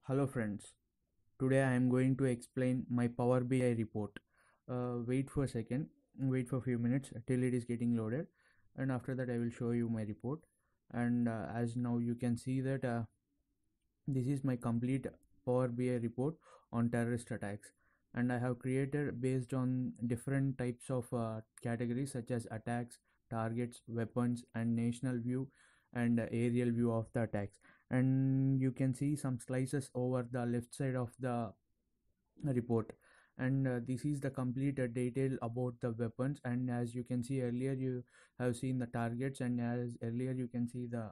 Hello friends, today I am going to explain my Power BI report. Wait for a second, wait for a few minutes till it is getting loaded, and after that I will show you my report. And as now you can see that this is my complete Power BI report on terrorist attacks, and I have created based on different types of categories such as attacks, targets, weapons, and national view and aerial view of the attacks. And you can see some slices over the left side of the report, and this is the complete detail about the weapons. And as you can see earlier, you have seen the targets, and as earlier you can see the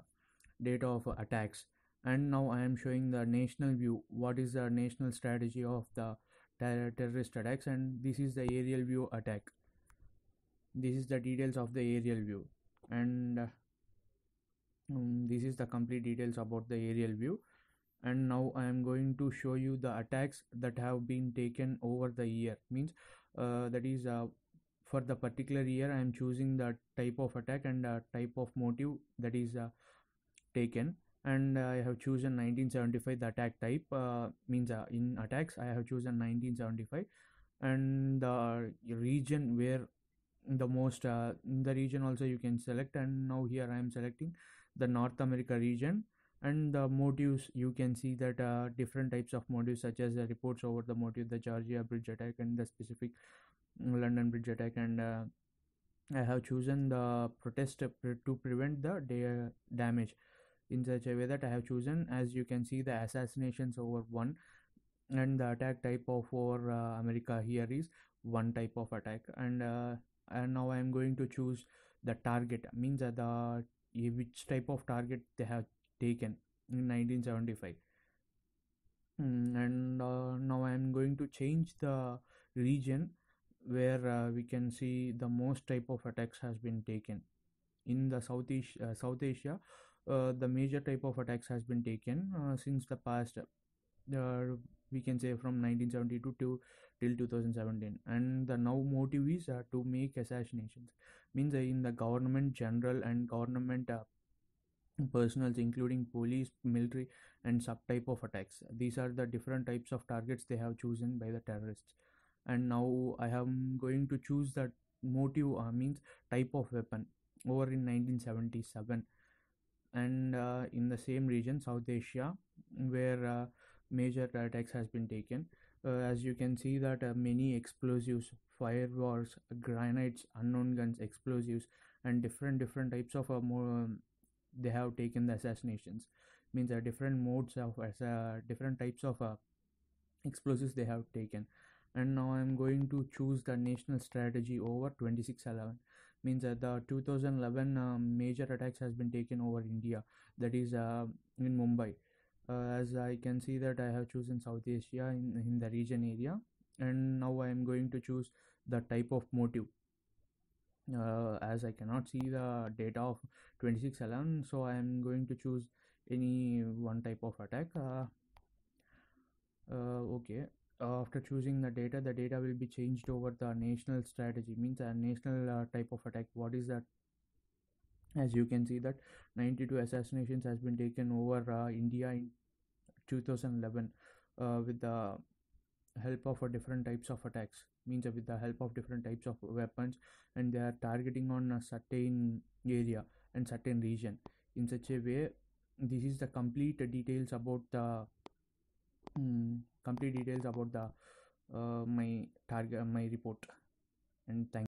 data of attacks. And now I am showing the national view, what is the national strategy of the terrorist attacks. And this is the aerial view attack, this is the details of the aerial view. And this is the complete details about the aerial view. And now I am going to show you the attacks that have been taken over the year. Means that is for the particular year I am choosing the type of attack and type of motive that is taken. And I have chosen 1975, the attack type. Means in attacks I have chosen 1975. And the region where the most in the region also you can select. And now here I am selecting the North America region. And the motives, you can see that different types of motives such as the reports over the motive, the Georgia bridge attack, and the specific London bridge attack. And I have chosen the protest to prevent the damage in such a way that I have chosen, as you can see, the assassinations over one. And the attack type of for America here is one type of attack. And now I am going to choose the target, means the which type of target they have taken in 1975. And now I am going to change the region where we can see the most type of attacks has been taken in the South Asia. The major type of attacks has been taken since the past, we can say from 1972 to till 2017. And the now motive is to make assassinations, means in the government general and government personals, including police, military, and subtype of attacks. These are the different types of targets they have chosen by the terrorists. And now I am going to choose the motive, means type of weapon over in 1977. And in the same region, South Asia, where major attacks has been taken. As you can see that many explosives, firewalls, grenades, unknown guns, explosives, and different types of more they have taken the assassinations. Means different modes of different types of explosives they have taken. And now I'm going to choose the national strategy over 2611. Means the 2011 major attacks has been taken over India, that is in Mumbai. As I can see that I have chosen South Asia in the region area. And now I am going to choose the type of motive. As I cannot see the data of 2611, so I am going to choose any one type of attack. Okay. After choosing the data will be changed over the national strategy, means a national type of attack. What is that? As you can see that 92 assassinations has been taken over India in 2011 with the help of different types of attacks, means with the help of different types of weapons. And they are targeting on a certain area and certain region in such a way. This is the complete details about the complete details about the my report. And thank